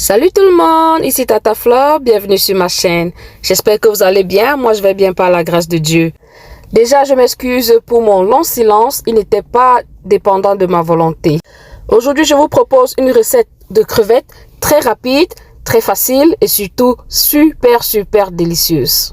Salut tout le monde, ici Tata Flore, bienvenue sur ma chaîne. J'espère que vous allez bien, moi je vais bien par la grâce de Dieu. Déjà je m'excuse pour mon long silence, il n'était pas dépendant de ma volonté. Aujourd'hui je vous propose une recette de crevettes très rapide, très facile et surtout super délicieuse.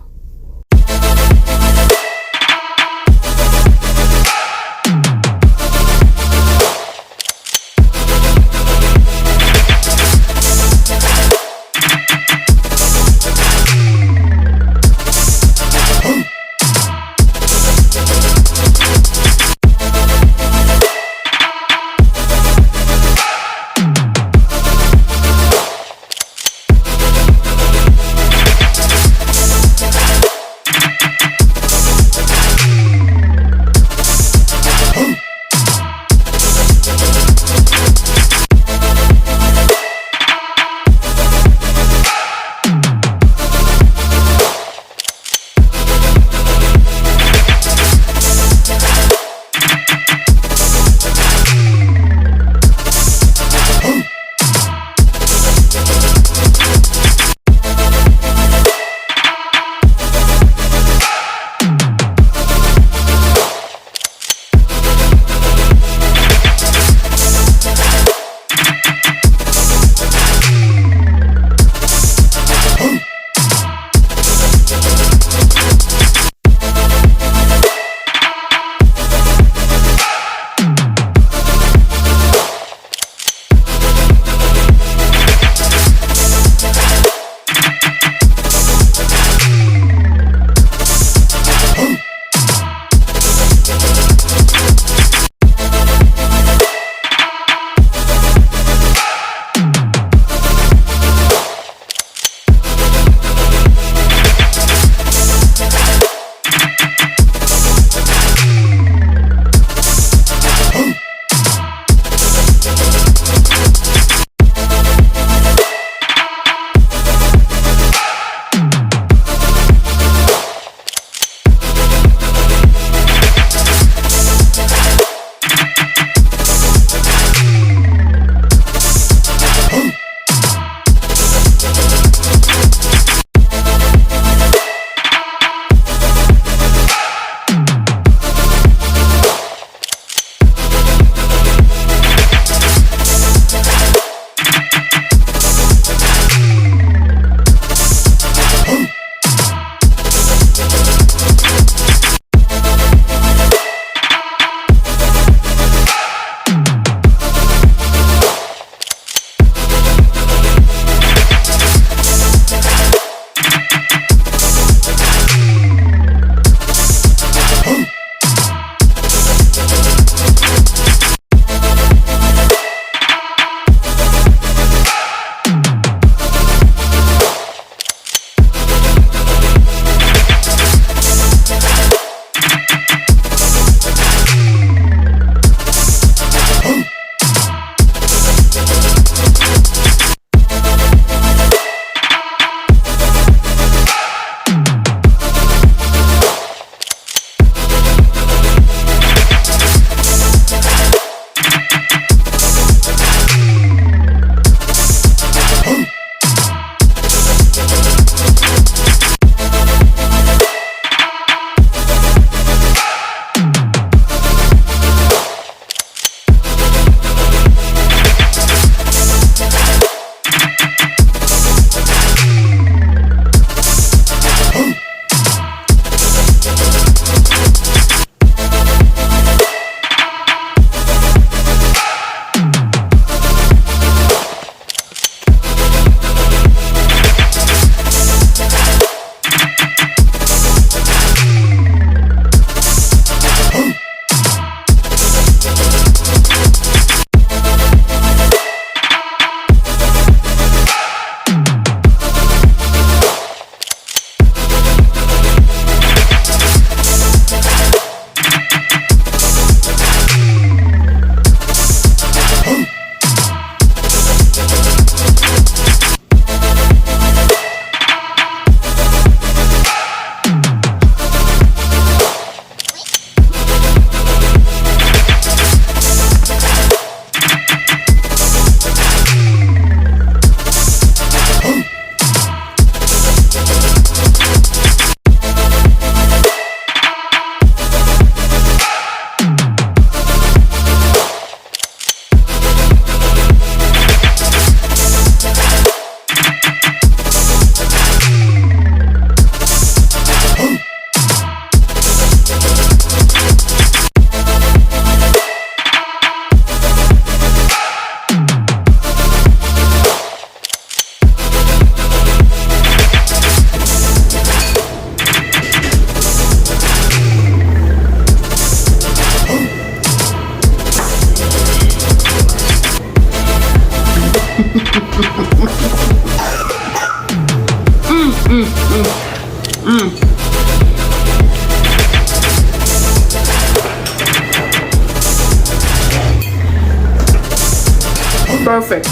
Perfect.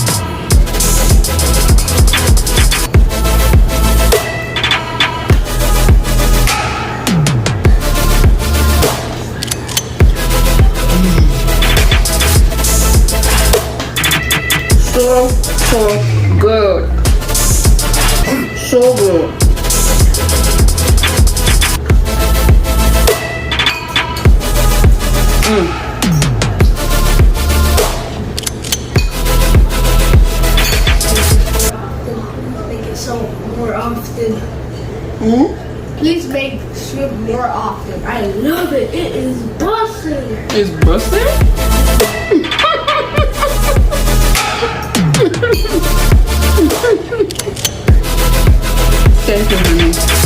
So good. So good. Make it so more often. Please make shrimp more often. I love it. It is busting. It's busted? Thank you, honey.